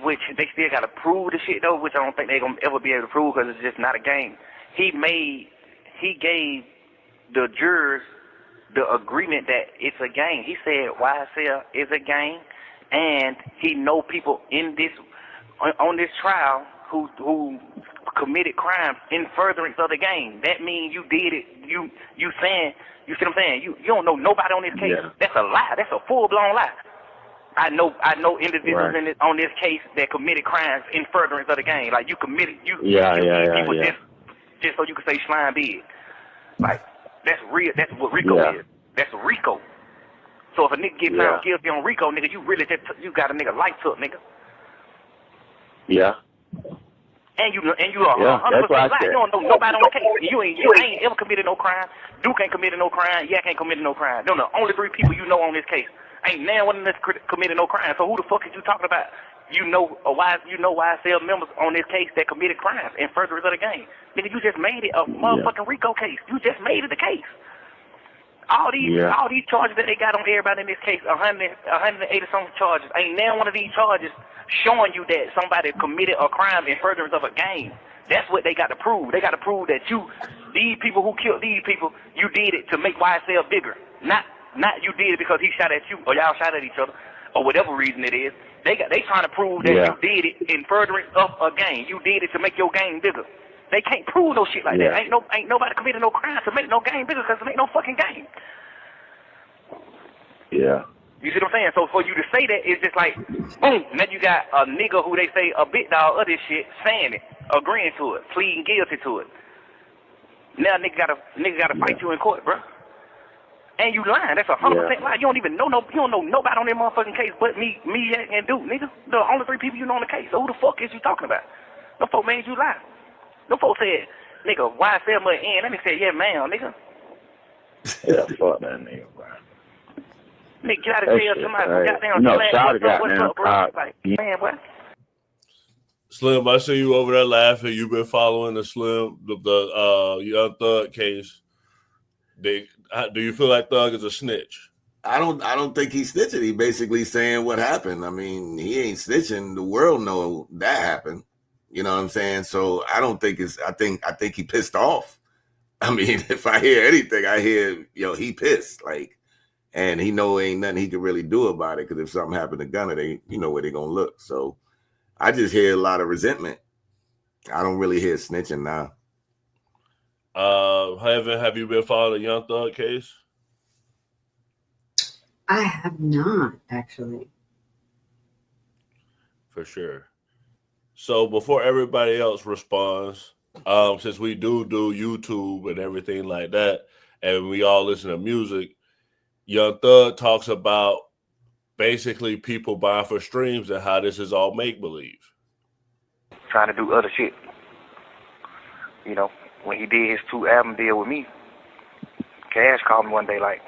which they still got to prove the shit though, which I don't think they're gonna ever be able to prove because it's just not a game. He gave the jurors the agreement that it's a game. He said YSL is a game, and he know people in this on this trial who committed crimes in furtherance of the game. That means you did it. You saying, you see what I'm saying? You don't know nobody on this case. Yeah. That's a lie. That's a full-blown lie. I know individuals on this case that committed crimes in furtherance of the game. Like you committed, you people just so you can say slime big. Like that's real. That's what RICO is. That's RICO. So if a nigga get found guilty on RICO, nigga, you really you got a nigga life took, nigga. Yeah. And you are 100% lie. You don't know nobody on the case. You ain't ever committed no crime. Duke ain't committed no crime. Yak ain't committed no crime. They're the only 3 people you know on this case. Ain't now one of them committed no crime. So who the fuck is you talking about? You know YSL members on this case that committed crimes in furtherance of the game. Nigga, you just made it a motherfucking RICO case. You just made it a case. All these charges that they got on everybody in this case, 180 something charges. Ain't now one of these charges showing you that somebody committed a crime in furtherance of a game. That's what they got to prove. They got to prove that these people who killed these people, you did it to make YSL bigger. Not you did it because he shot at you or y'all shot at each other or whatever reason it is. They trying to prove that you did it in furtherance of a game. You did it to make your game bigger. They can't prove no shit like that. Ain't nobody committed no crime to make no game bigger because it ain't no fucking game. Yeah. You see what I'm saying? So for you to say that, it's just like, boom, now you got a nigga who they say a bit dog of this shit saying it, agreeing to it, pleading guilty to it. Now nigga gotta fight you in court, bro. And you lying. That's 100% lie. You don't even know you don't know nobody on that motherfucking case but me and Duke, nigga. The only 3 people you know on the case. So who the fuck is you talking about? No folk made you lie. No folk said, nigga, YSL must end. Let me say, yeah, man, nigga. Yeah, fuck that nigga, bro. Nigga, get out of jail somebody. Goddamn, what's up, bro? Like, man, what? Slim, I see you over there laughing. You've been following the Young Thug case. Do you feel like Thug is a snitch? I don't think he's snitching. He basically saying what happened. I mean, he ain't snitching. The world know that happened. You know what I'm saying? So I don't think I think he pissed off. I mean, if I hear anything, I hear, he pissed. Like, and he know ain't nothing he can really do about it, because if something happened to Gunner, they where they gonna look. So I just hear a lot of resentment. I don't really hear snitching now. Have you been following the Young Thug case? I have not, actually. For sure. So before everybody else responds, since we do YouTube and everything like that, and we all listen to music, Young Thug talks about basically people buying for streams and how this is all make-believe. Trying to do other shit. When he did his 2-album deal with me, Cash called me one day like,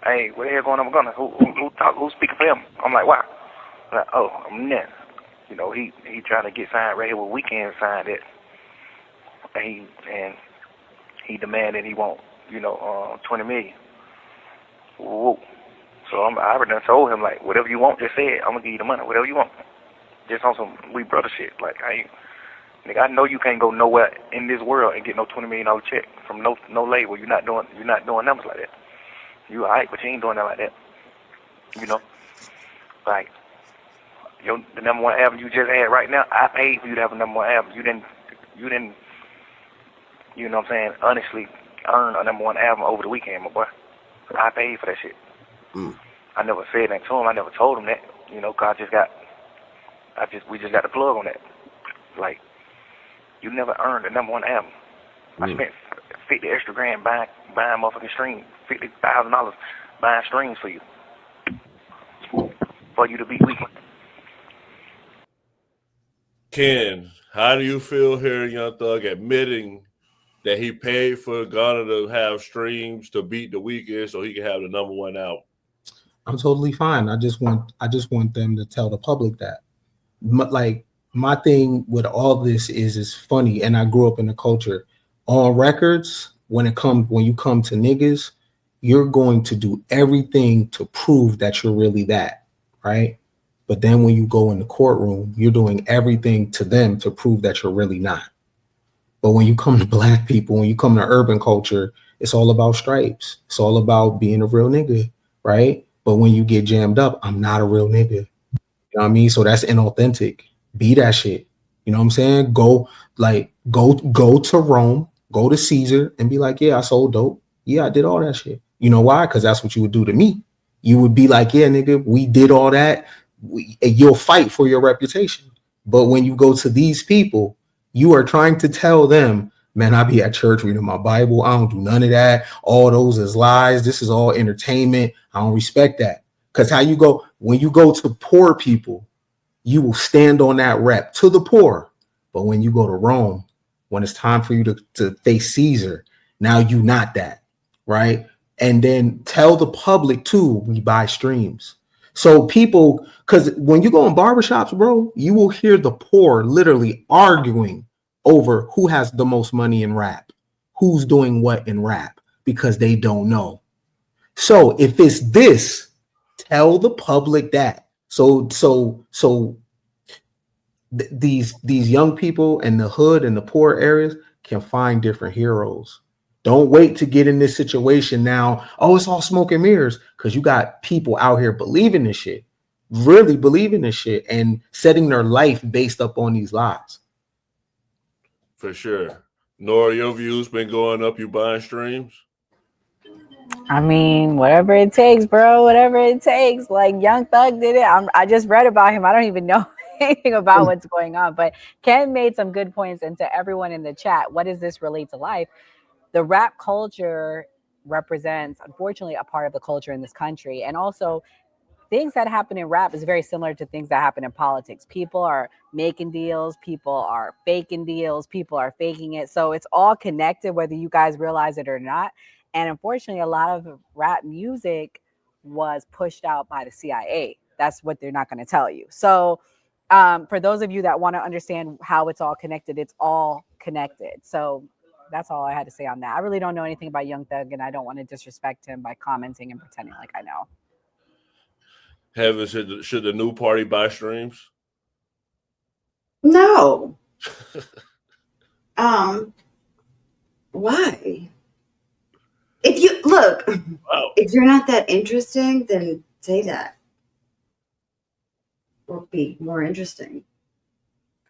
hey, what the hell going on with Gunna? Who's speaking for him? I'm like, wow. I'm like, oh, I'm net. He trying to get signed right here with Weeknd signed it. And he demanded he want, $20 million. Whoa. So I already done told him, like, whatever you want, just say it. I'm gonna give you the money, whatever you want. Just on some we brother shit. Like, I know you can't go nowhere in this world and get no $20 million check from no label. You're not doing numbers like that. You alright, but you ain't doing that like that. Like the number 1 album you just had right now, I paid for you to have a number 1 album. You didn't, you know what I'm saying, honestly earn a number 1 album over the weekend, my boy. I paid for that shit. I never said that to him. I never told him that, cause we just got the plug on that. Like, you never earned a number 1 album. I spent $50 extra grand buying motherfucking streams, $50,000 buying streams for you to be weak. Ken, how do you feel hearing Young Thug admitting that he paid for Gunna to have streams to beat The Weeknd so he can have the number 1 album? I'm totally fine. I just want them to tell the public that. Like, my thing with all this is funny, and I grew up in the culture. On records, when you come to niggas, you're going to do everything to prove that you're really that, right? But then when you go in the courtroom, you're doing everything to them to prove that you're really not. But when you come to black people, when you come to urban culture, it's all about stripes. It's all about being a real nigga, right? But when you get jammed up, I'm not a real nigga. You know what I mean? So that's inauthentic. Be that shit. You know what I'm saying? Go to Rome, go to Caesar and be like, yeah, I sold dope. Yeah, I did all that shit. You know why? Because that's what you would do to me. You would be like, yeah, nigga, we did all that. You'll fight for your reputation. But when you go to these people, you are trying to tell them, man, I be at church reading my Bible. I don't do none of that. All those is lies. This is all entertainment. I don't respect that. Because when you go to poor people, you will stand on that rep to the poor. But when you go to Rome, when it's time for you to face Caesar, now you not that, right? And then tell the public too, we buy streams. So people, because when you go in barbershops, bro, you will hear the poor literally arguing over who has the most money in rap, who's doing what in rap, because they don't know. So if it's this, tell the public that. These young people in the hood and the poor areas can find different heroes. Don't wait to get in this situation now. Oh, it's all smoke and mirrors, because you got people out here believing this shit, really believing this shit, and setting their life based up on these lies. For sure. Nora, your views been going up. You buying streams? I mean, whatever it takes, bro. Whatever it takes. Like Young Thug did it. I just read about him. I don't even know anything about what's going on. But Ken made some good points, and to everyone in the chat, what does this relate to life? The rap culture represents, unfortunately, a part of the culture in this country. And also, things that happen in rap is very similar to things that happen in politics. People are making deals, people are faking deals, people are faking it. So it's all connected, whether you guys realize it or not. And unfortunately, a lot of rap music was pushed out by the CIA. That's what they're not going to tell you. So for those of you that want to understand how it's all connected, it's all connected. So that's all I had to say on that. I really don't know anything about Young Thug, and I don't want to disrespect him by commenting and pretending like I know. Heaven, should the new party buy streams? No. Why? If you look, if you're not that interesting, then say that. Or be more interesting.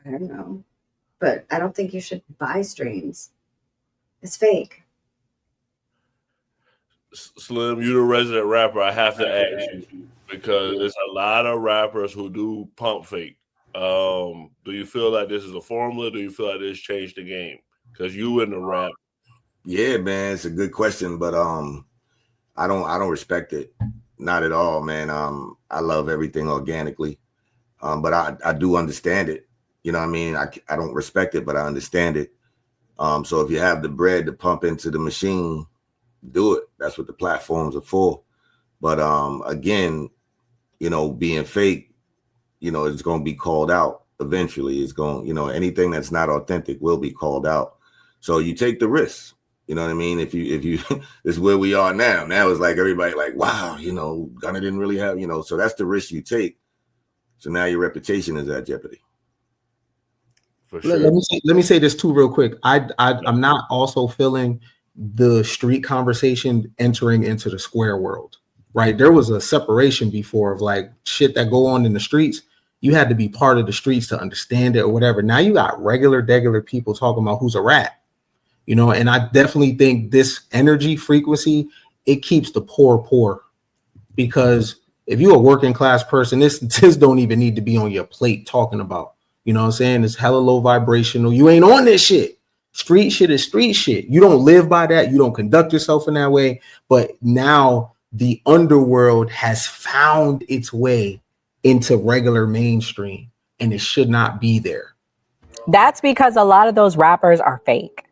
I don't know. But I don't think you should buy streams. It's fake. Slim, you the resident rapper. I have to ask you, because there's a lot of rappers who do pump fake. Do you feel like this is a formula? Do you feel like this changed the game? Because you in the rap. Yeah, man, it's a good question, but I don't respect it. Not at all, man. I love everything organically. But I do understand it. You know what I mean? I don't respect it, but I understand it. So if you have the bread to pump into the machine, do it. That's what the platforms are for. But again, being fake, it's going to be called out eventually. It's going, anything that's not authentic will be called out. So you take the risk. You know what I mean? If you this is where we are now. Now it's like everybody like, wow, Gunna didn't really have, so that's the risk you take. So now your reputation is at jeopardy. For sure. Let me say this too real quick. I'm not also feeling the street conversation entering into the square world, right? There was a separation before of like shit that go on in the streets. You had to be part of the streets to understand it or whatever. Now you got regular people talking about who's a rat, and I definitely think this energy frequency, it keeps the poor, because if you're a working class person, this don't even need to be on your plate talking about, you know what I'm saying? It's hella low vibrational. You ain't on this shit. Street shit is street shit. You don't live by that. You don't conduct yourself in that way. But now the underworld has found its way into regular mainstream, and it should not be there. That's because a lot of those rappers are fake.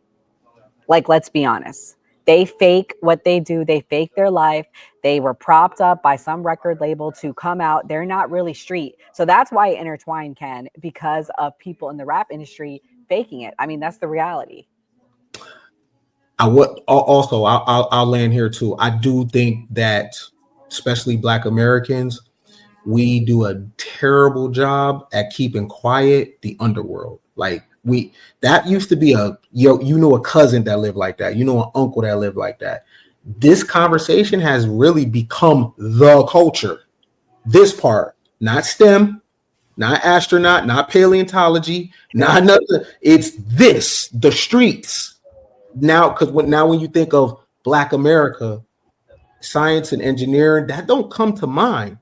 Like, let's be honest. They fake what they do. They fake their life. They were propped up by some record label to come out. They're not really street. So that's why it intertwined, Ken, because of people in the rap industry faking it. I mean, that's the reality. I'll land here too. I do think that especially Black Americans, we do a terrible job at keeping quiet the underworld. Like that used to be a cousin that lived like that. You know, an uncle that lived like that. This conversation has really become the culture. This part, not STEM, not astronaut, not paleontology, not nothing. It's the streets. Now, because when you think of Black America, science and engineering, that don't come to mind.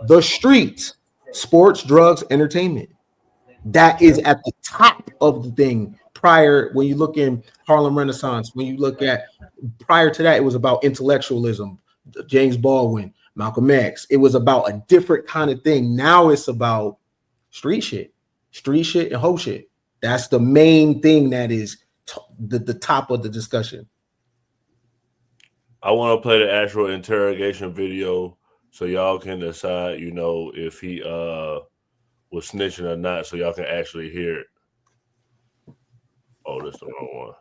The streets, sports, drugs, entertainment. That is at the top of the thing. Prior, when you look in Harlem Renaissance, when you look at prior to that, it was about intellectualism, James Baldwin, Malcolm X. It was about a different kind of thing. Now it's about street shit and whole shit. That's the main thing that is the top of the discussion. I want to play the actual interrogation video so y'all can decide, you know, if he was snitching or not, so y'all can actually hear it. Oh, that's the wrong one.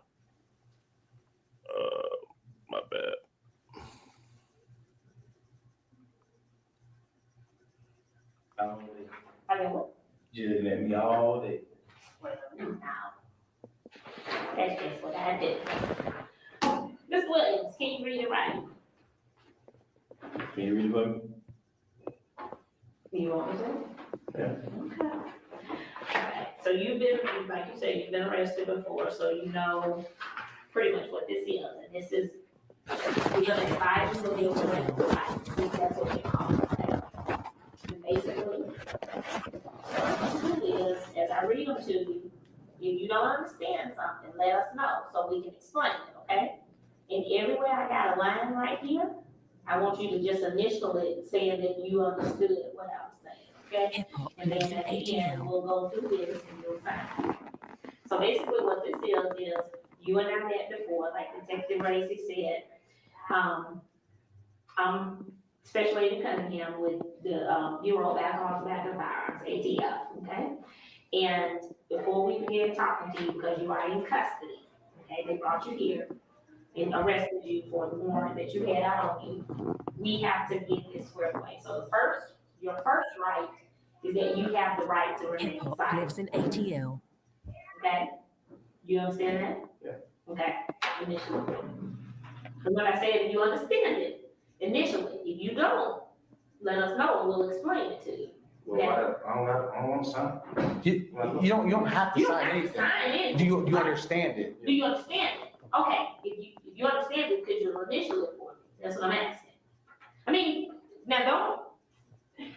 My bad. Just let me all day. That's just what I do. Miss Williams, can you read it right? Can you read it for me? You want me to? Yeah. Okay. All right. So you've been, like you said, you've been arrested before, so you know pretty much what this is. And this is, we're gonna advise you to be arrested. That's what we call it. And basically, what it is, as I read them to you, if you don't understand something, let us know so we can explain it, okay? And everywhere I got a line right here, I want you to just initial it saying that you understood what I was saying, okay? And then at the end, we'll go through this and you'll find. So basically what this is you and I met before, like Detective Racy said. I'm Special Agent Cunningham with the Bureau of Alcohol, Tobacco, and Firearms, ATF, okay? And before we begin talking to you, because you are in custody, okay, they brought you here and arrested you for the warrant that you had out on you, we have to get this squared away. So your first right is that you have the right to remain silent. Lives in ATL. Okay? You understand that? Yeah. Okay, initially. And when I say if you understand it, initially, if you don't, let us know and we'll explain it to you. Well, I don't want to sign. You don't have to You don't sign have to anything. sign anything. Do you understand it? Do you understand it? Okay, if you understand it, could you initial it for me? That's what I'm asking. I mean, now don't,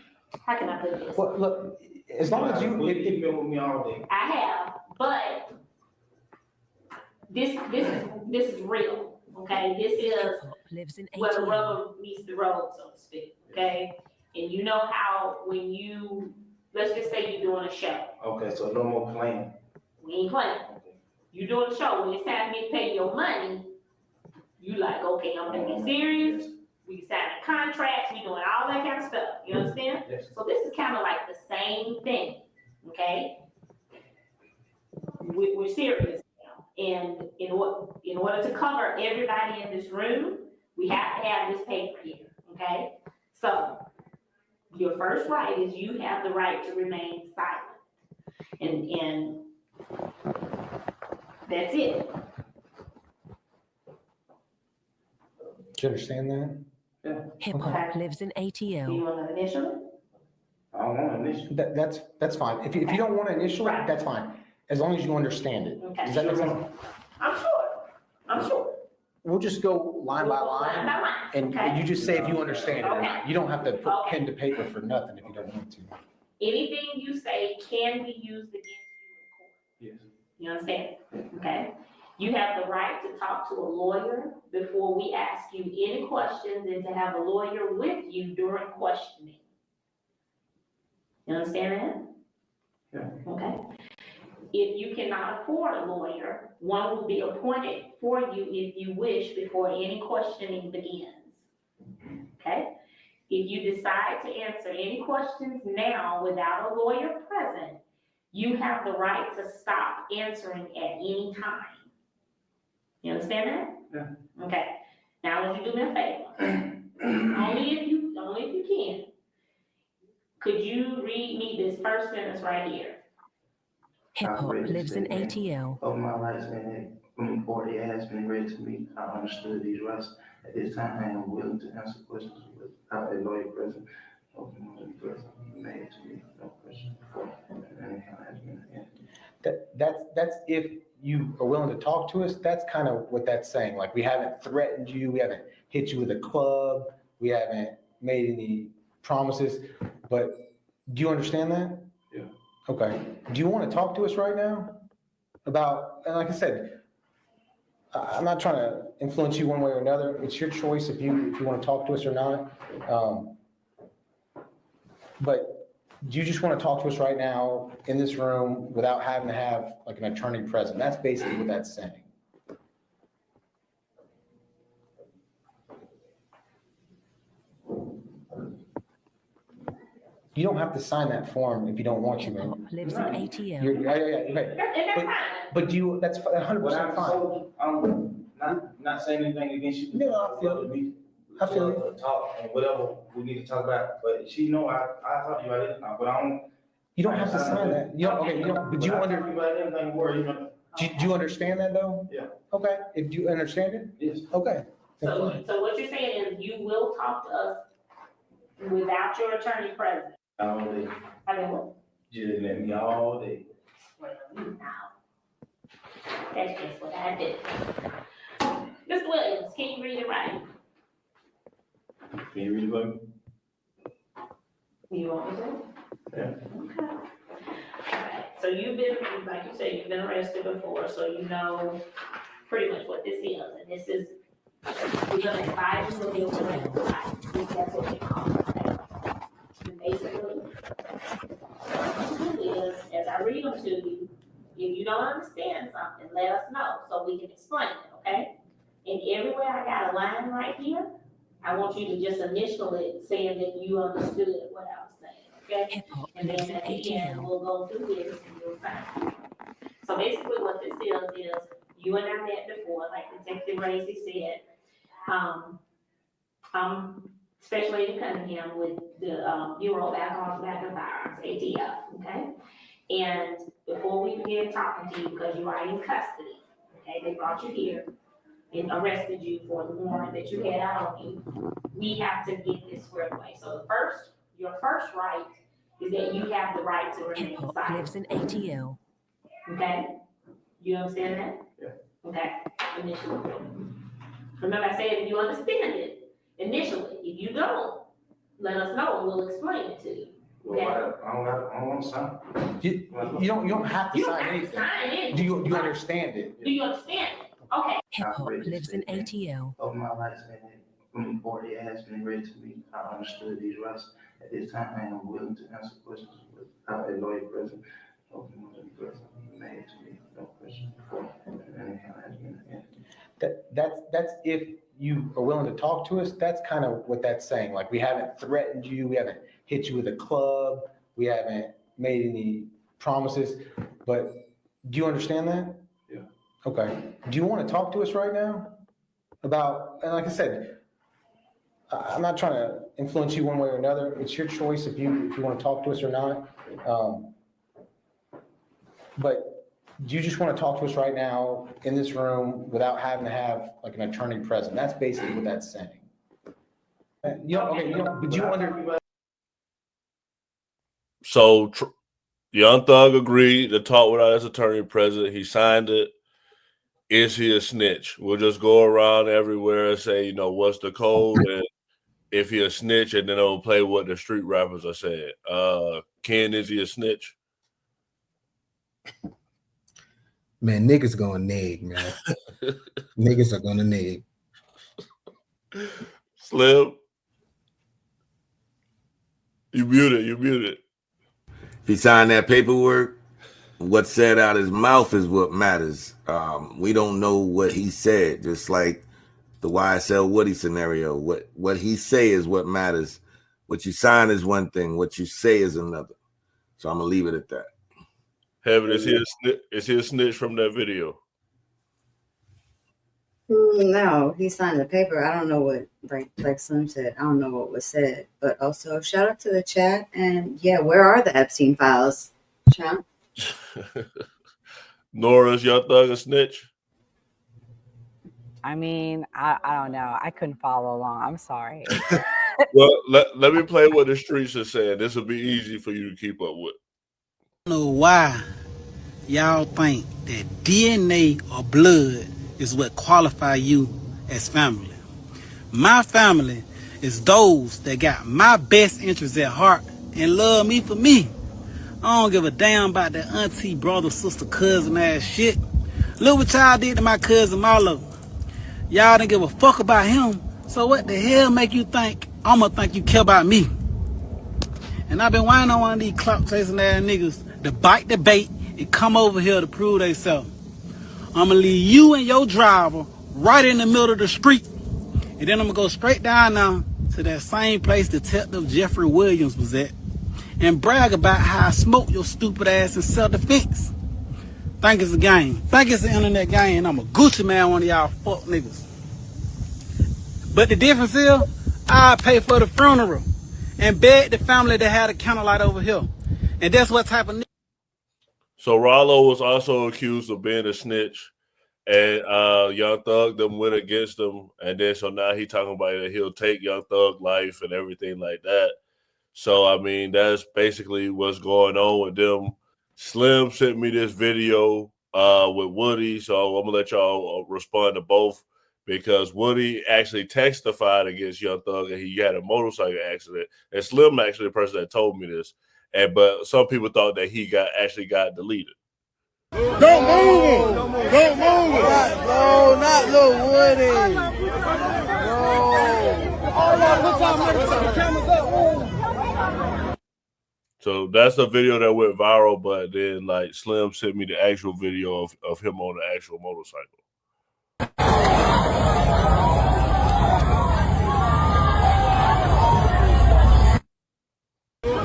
how can I put this? Well, look, as long as you've been with me all day. I have, but this is real, okay? This is Lives in where the ATL. rubber meets the road, so to speak, okay? And you know how when you, let's just say you're doing a show. Okay, so no more playing. We ain't playing. You're doing a show. When it's time for me to pay your money, you like, okay, I'm gonna be serious. We signing contracts. We doing all that kind of stuff. You understand? Yes. So this is kind of like the same thing, okay? We're serious now. And in order to cover everybody in this room, we have to have this paper here, okay? So your first right is you have the right to remain silent. And that's it. Do you understand that? Yeah. Hip hop lives in Do you ATL. want to initial it? I don't want to initial. That's fine. If you don't want to initial it, that's fine. As long as you understand it. Okay. Does that make sense? I'm sure. We'll just go line by line. by line. And Okay. you just say if you understand it or Okay. not. You don't have to put Okay. pen to paper for nothing if you don't want to. Anything you say can be used against you in court. Yes. You understand? Okay. You have the right to talk to a lawyer before we ask you any questions and to have a lawyer with you during questioning. You understand that? Yeah. Okay. If you cannot afford a lawyer, one will be appointed for you if you wish before any questioning begins. Okay? If you decide to answer any questions now without a lawyer present, you have the right to stop answering at any time. You understand that? Yeah. Okay. Now, would you do me a favor? only if you can. Could you read me this first sentence right here? Hip hop lives in ATL. Of my rights or it has been read to me, I understood these rights. At this time, I am willing to answer questions without a lawyer present. Made to me, no question. That's if you are willing to talk to us. That's kind of what that's saying. Like, we haven't threatened you, we haven't hit you with a club, we haven't made any promises. But do you understand that? Yeah. Okay. Do you want to talk to us right now about? And like I said, I'm not trying to influence you one way or another. It's your choice if you want to talk to us or not. But do you just want to talk to us right now in this room without having to have like an attorney present? That's basically what that's saying. You don't have to sign that form if you don't want to, man. Lives in ATL. Yeah, right. But do you? That's 100% fine. I'm not saying anything against you. No, I feel it. I feel it. Talk and whatever we need to talk about. But she know I talk to you about it now. But I don't. You don't have to sign that. You don't, okay. You don't. But do you do you understand that though? Yeah. Okay. If you understand it. Yes. Okay. So what you're saying is you will talk to us without your attorney present. All day. I mean, what? Just let me all day. Well, now. That's just what I did. Mr. Williams, can you read it right? Can you read it for me? You want me to? Yeah. Okay. All right. So you've been, like you said, you've been arrested before, so you know pretty much what this is. And this is, we're gonna advise you of your right to life. That's what they call it. Okay? And basically, what you do is, as I read them to you, if you don't understand something, let us know so we can explain it, okay? And everywhere I got a line right here, I want you to just initial it saying that you understood what I was saying, okay? And then at the end, we'll go through this and you'll sign it. So basically what this is you and I met before, like Detective Racy said. I'm Special Agent Cunningham with the Bureau of Alcohol, Tobacco, and Firearms, ATF, okay? And before we begin talking to you, because you are in custody, okay, they brought you here and arrested you for the warrant that you had out on you, we have to get this squared away. So your first right is that you have the right to remain silent. Lives in ATL. Okay? You understand that? Yeah. Okay, initially. Remember I said if you understand it, initially. If you don't, let us know and we'll explain it to you. Okay? Well, I don't want to sign. You don't have to sign anything. Sign it. Do you understand it? Do you understand it? Okay. Hip hop lives in ATL. Of my rights or it has been read to me, I understood these rights. At this time, I am willing to answer questions without a lawyer present. Made to me, no question. That's if you are willing to talk to us. That's kind of what that's saying. Like, we haven't threatened you, we haven't hit you with a club, we haven't made any promises. But do you understand that? Yeah. Okay. Do you want to talk to us right now about? And like I said, I'm not trying to influence you one way or another. It's your choice if you want to talk to us or not. But do you just want to talk to us right now in this room without having to have like an attorney present? That's basically what that's saying. But you under. So Young Thug agreed to talk without his attorney present. He signed it. Is he a snitch? We'll just go around everywhere and say, what's the code? And if he a snitch, and then it'll play what the street rappers are saying. Ken, is he a snitch? Man, niggas gonna neg, man. Niggas are gonna neg. Slim, you muted. He signed that paperwork. What's said out his mouth is what matters. We don't know what he said, just like the YSL Woody scenario. What he say is what matters. What you sign is one thing. What you say is another. So I'm gonna leave it at that. Heaven, is he a snitch from that video? No, he signed the paper. I don't know what, like Slim said, I don't know what was said. But also, shout out to the chat. And yeah, where are the Epstein files? Chat. Nora's Young Thug a snitch? I mean, I don't know. I couldn't follow along. I'm sorry. Well, let me play what the streets are saying. This will be easy for you to keep up with. I don't know why y'all think that DNA or blood is what qualify you as family. My family is those that got my best interests at heart and love me for me. I don't give a damn about that auntie, brother, sister, cousin ass shit. Look what y'all did to my cousin Marlo. Y'all didn't give a fuck about him. So what the hell make you think I'ma think you care about me? And I've been waiting on one of these clout chasing ass niggas to bite the bait and come over here to prove themselves. I'ma leave you and your driver right in the middle of the street. And then I'm gonna go straight down now to that same place Detective Jeffrey Williams was at and brag about how I smoked your stupid ass in self-defense. Think it's a game. Think it's an internet game and I'm a Gucci man, one of y'all fuck niggas. But the difference is, I pay for the funeral and beg the family to have a candlelight over here. And that's what type of nigga. So Rollo was also accused of being a snitch. And Young Thug them went against him, and then so now he talking about that he'll take Young Thug life and everything like that. So I mean that's basically what's going on with them. Slim sent me this video with Woody, so I'm gonna let y'all respond to both because Woody actually testified against Young Thug and he had a motorcycle accident. And Slim actually the person that told me this, but some people thought that he actually got deleted. Don't move him! Don't move him! No, not Lil Woody. No. So that's the video that went viral, but then like Slim sent me the actual video of him on the actual motorcycle.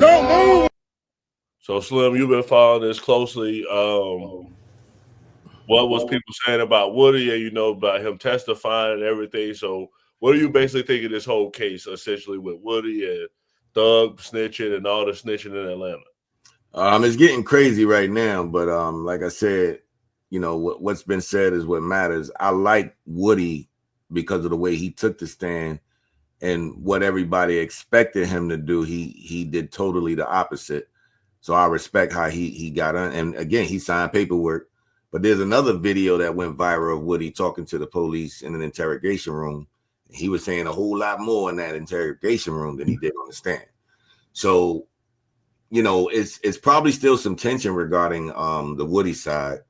Don't move! So Slim, you've been following this closely. What was people saying about Woody and about him testifying and everything? So what do you basically think of this whole case essentially with Woody and Thug snitching and all the snitching in Atlanta? It's getting crazy right now, but like I said, what's been said is what matters. I like Woody because of the way he took the stand and what everybody expected him to do. He did totally the opposite. So I respect how he got on. And again, he signed paperwork. But there's another video that went viral of Woody talking to the police in an interrogation room. He was saying a whole lot more in that interrogation room than he did on the stand. So, it's probably still some tension regarding the Woody side.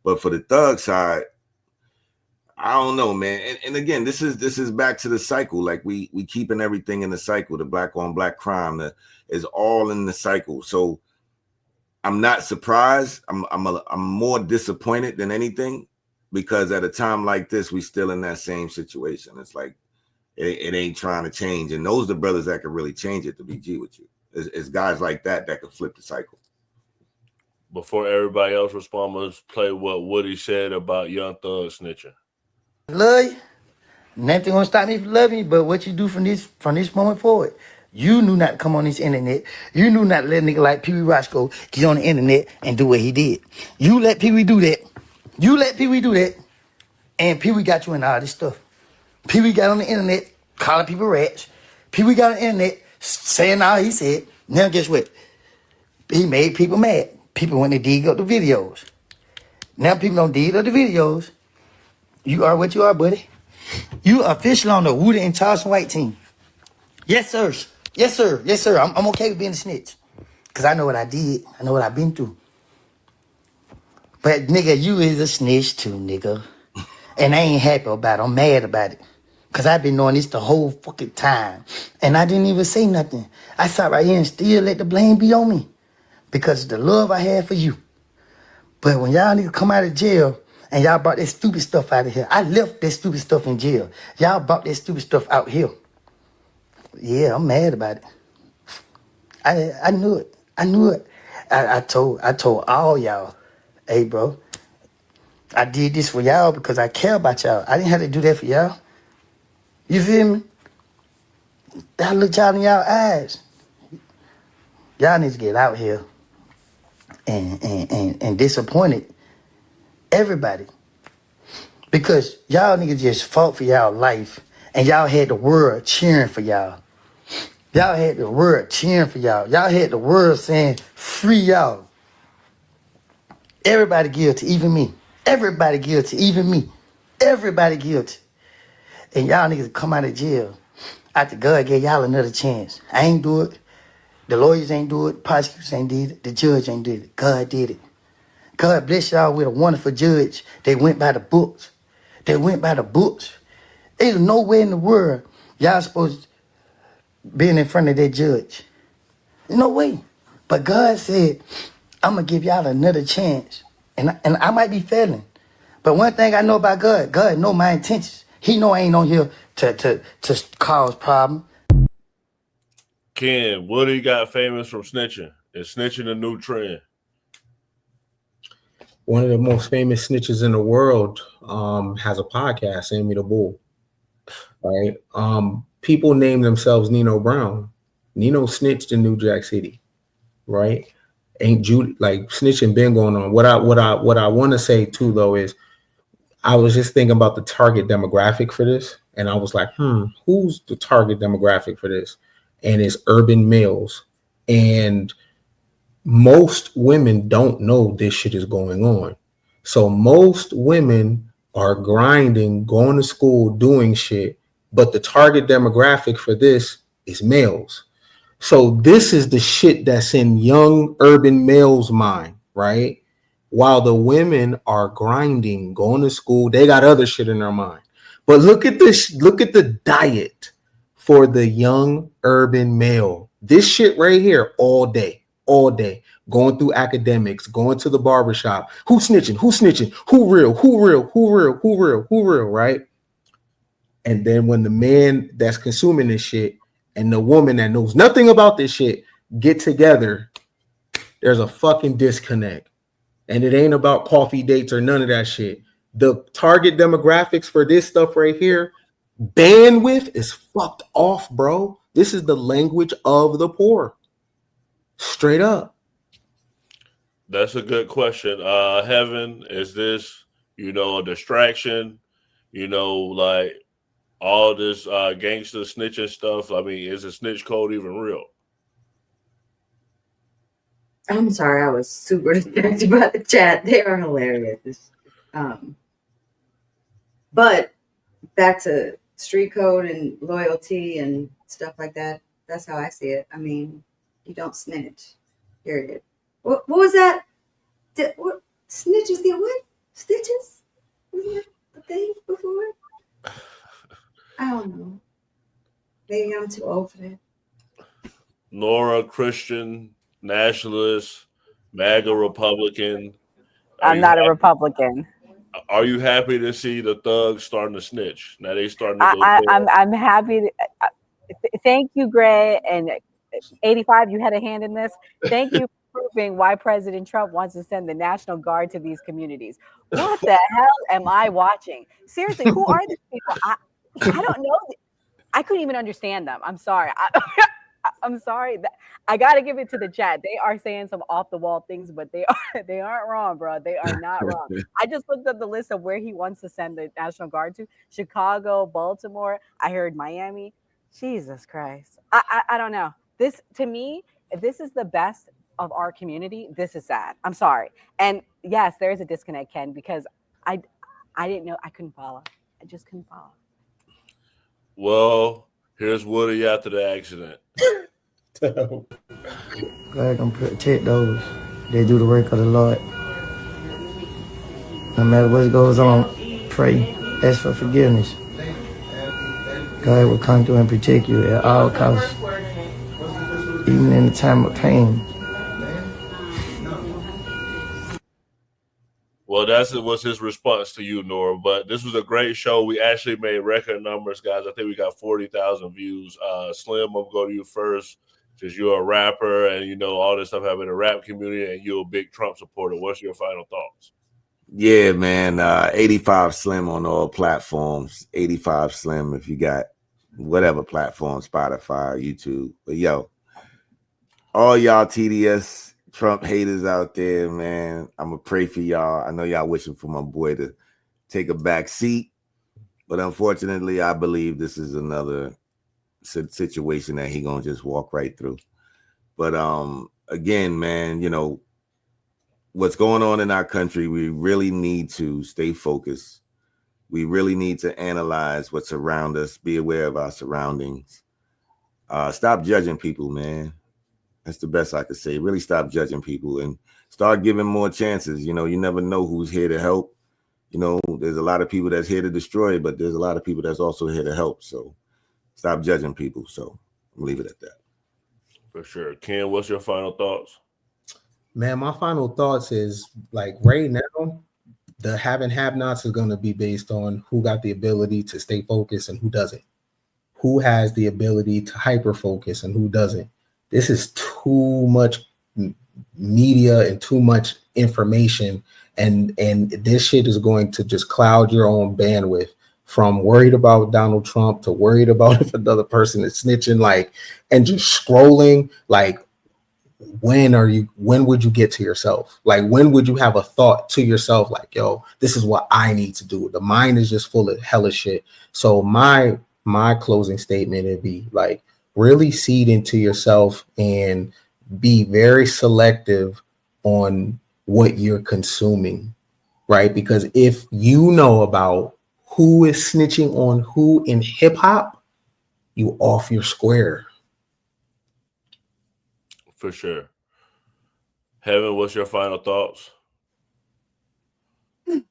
But for the Thug side, I don't know, man. And again, this is back to the cycle. Like we keeping everything in the cycle. The black on black crime is all in the cycle. So I'm not surprised. I'm more disappointed than anything because at a time like this, we still in that same situation. It's like it ain't trying to change. And those are the brothers that can really change it, to be G with you. It's guys like that could flip the cycle. Before everybody else responds, let's play what Woody said about Young Thug snitching. Love you. Nothing gonna stop me from loving you, but what you do from this moment forward. You knew not to come on this internet. You knew not to let a nigga like Pee Wee Roscoe get on the internet and do what he did. You let Pee Wee do that. And Pee Wee got you in all this stuff. Pee Wee got on the internet calling people rats. Pee Wee got on the internet saying all he said. Now guess what? He made people mad. People when they dig up the videos. Now people don't dig up the videos. You are what you are, buddy. You official on the Woody and Charleston White team. Yes, sir. Yes, sir. Yes, sir. I'm okay with being a snitch. Because I know what I did. I know what I've been through. But, nigga, you is a snitch too, nigga. And I ain't happy about it. I'm mad about it. Because I've been knowing this the whole fucking time. And I didn't even say nothing. I sat right here and still let the blame be on me. Because of the love I had for you. But when y'all niggas come out of jail and y'all brought that stupid stuff out of here, I left that stupid stuff in jail. Y'all brought that stupid stuff out here. Yeah, I'm mad about it. I knew it. I told all y'all, hey, bro, I did this for y'all because I care about y'all. I didn't have to do that for y'all. You feel me? I looked y'all in y'all eyes. Y'all need to get out here and disappointed everybody. Because y'all niggas just fought for y'all life and y'all had the world cheering for y'all. Y'all had the world cheering for y'all. Y'all had the world saying, free y'all. Everybody guilty, even me. Everybody guilty, even me. Everybody guilty. And y'all niggas come out of jail after God gave y'all another chance. I ain't do it. The lawyers ain't do it. Prosecutors ain't did it. The judge ain't did it. God did it. God bless y'all with a wonderful judge. They went by the books. They went by the books. There's nowhere in the world y'all supposed to be in front of that judge. No way. But God said, I'm going to give y'all another chance. And I might be failing. But one thing I know about God, God know my intentions. He know I ain't on here to cause problem. Ken, Woody got famous from snitching. Is snitching a new trend? One of the most famous snitches in the world has a podcast, Sammy the Bull. Right? People name themselves Nino Brown. Nino snitched in New Jack City. Right? Ain't Judy like snitching been going on. What I want to say too though is I was just thinking about the target demographic for this, and I was like, who's the target demographic for this? And it's urban males. And most women don't know this shit is going on. So most women are grinding, going to school, doing shit, but the target demographic for this is males. So this is the shit that's in young urban males' mind, right? While the women are grinding, going to school, they got other shit in their mind. But look at this, look at the diet for the young urban male. This shit right here all day, going through academics, going to the barbershop. Who snitching? Who real, right? And then when the man that's consuming this shit and the woman that knows nothing about this shit get together, there's a fucking disconnect. And it ain't about coffee dates or none of that shit. The target demographics for this stuff right here, bandwidth is fucked off, bro. This is the language of the poor. Straight up. That's a good question. Heaven, is this, a distraction? Like all this gangster snitching stuff. I mean, is a snitch code even real? I'm sorry, I was super distracted by the chat. They are hilarious. But back to street code and loyalty and stuff like that. That's how I see it. I mean, you don't snitch. Period. What was that? What snitches get what? Stitches? Wasn't that a thing before? I don't know. Maybe I'm too old for that. Nora, Christian, nationalist, MAGA Republican. I'm not a Republican. Are you happy to see the thugs starting to snitch? Now they starting to I'm happy. Thank you, Gray. And 85, you had a hand in this. Thank you for proving why President Trump wants to send the National Guard to these communities. What the hell am I watching? Seriously, who are these people? I don't know. I couldn't even understand them. I'm sorry. I'm sorry. I got to give it to the chat. They are saying some off the wall things, but they aren't wrong, bro. They are not wrong. I just looked at the list of where he wants to send the National Guard to: Chicago, Baltimore. I heard Miami. Jesus Christ. I don't know. This, to me, if this is the best of our community, this is sad. I'm sorry. And yes, there is a disconnect, Ken, because I didn't know. I couldn't follow. I just couldn't follow. Well, here's Woody after the accident. God gonna protect those. They do the work of the Lord. No matter what goes on, pray, ask for forgiveness. God will come through and protect you at all costs, even in the time of pain. Well, was his response to you, Nora. But this was a great show. We actually made record numbers, guys. I think we got 40,000 views. Slim, I'll go to you first, because you're a rapper and all this stuff happening in the rap community, and you're a big Trump supporter. What's your final thoughts? Yeah, man. 85 Slim on all platforms. 85 Slim if you got whatever platform, Spotify, YouTube. But yo, all y'all TDS Trump haters out there, man, I'm going to pray for y'all. I know y'all wishing for my boy to take a back seat. But unfortunately, I believe this is another situation that he going to just walk right through. But again, man, you know, what's going on in our country, we really need to stay focused. We really need to analyze what's around us, be aware of our surroundings. Stop judging people, man. That's the best I could say. Really stop judging people and start giving more chances. You know, you never know who's here to help. You know, there's a lot of people that's here to destroy, but there's a lot of people that's also here to help. So stop judging people. So I'll leave it at that. For sure. Ken, what's your final thoughts? Man, my final thoughts is like right now, the have and have nots is going to be based on who got the ability to stay focused and who doesn't. Who has the ability to hyper focus and who doesn't. This is too much media and too much information. And this shit is going to just cloud your own bandwidth from worried about Donald Trump to worried about if another person is snitching, like, and just scrolling, like, when would you get to yourself? Like, when would you have a thought to yourself like, yo, this is what I need to do? The mind is just full of hella shit. So my closing statement would be like, really seed into yourself and be very selective on what you're consuming, right? Because if you know about who is snitching on who in hip hop, you off your square. For sure. Heaven, what's your final thoughts? I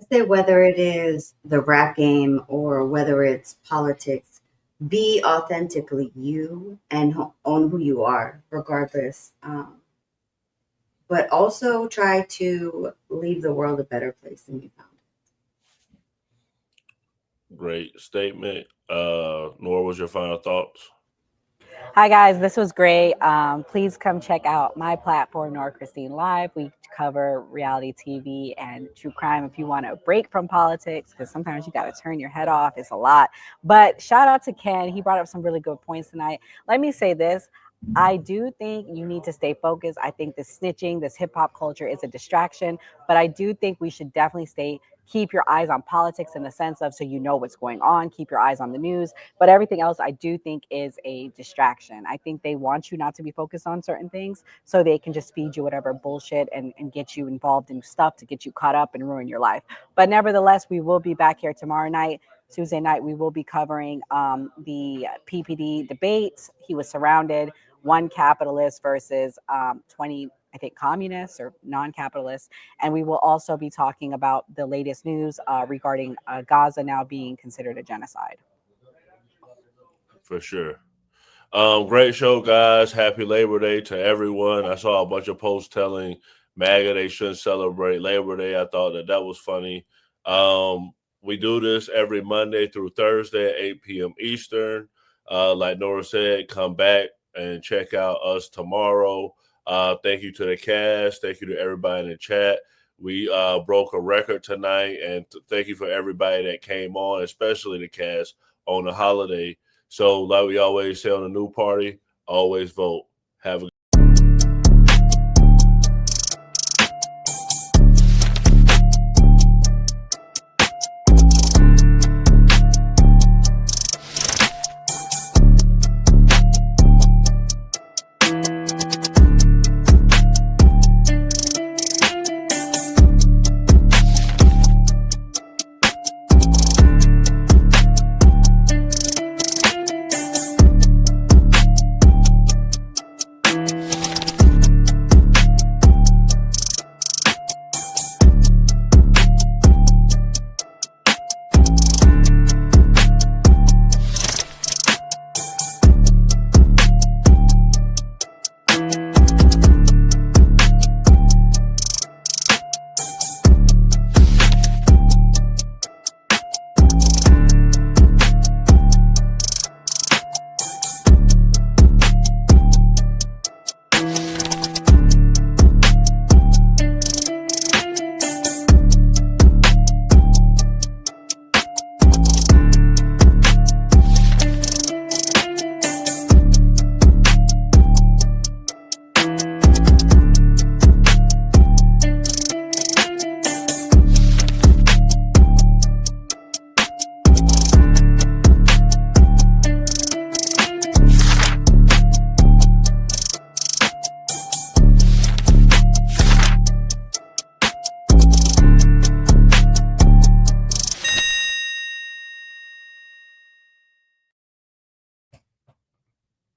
say whether it is the rap game or whether it's politics, be authentically you and own who you are, regardless. But also try to leave the world a better place than you found it. Great statement. Nora, what's your final thoughts? Hi guys, this was great. Please come check out my platform, Nora Christine Live. We cover reality TV and true crime if you want a break from politics, because sometimes you got to turn your head off. It's a lot. But shout out to Ken. He brought up some really good points tonight. Let me say this. I do think you need to stay focused. I think this snitching, this hip hop culture is a distraction, but I do think we should definitely keep your eyes on politics in the sense of so you know what's going on, keep your eyes on the news, but everything else I do think is a distraction. I think they want you not to be focused on certain things so they can just feed you whatever bullshit and get you involved in stuff to get you caught up and ruin your life. But nevertheless, we will be back here tomorrow night. Tuesday night, we will be covering the PPD debates. He was surrounded, one capitalist versus 20, I think, communists or non-capitalists. And we will also be talking about the latest news regarding Gaza now being considered a genocide. For sure. Great show, guys. Happy Labor Day to everyone. I saw a bunch of posts telling MAGA they shouldn't celebrate Labor Day. I thought that was funny. We do this every Monday through Thursday at 8 p.m. Eastern. Like Nora said, come back and check out us tomorrow. Thank you to the cast. Thank you to everybody in the chat. We broke a record tonight, and thank you for everybody that came on, especially the cast on the holiday. So like we always say on the new party, always vote. Have a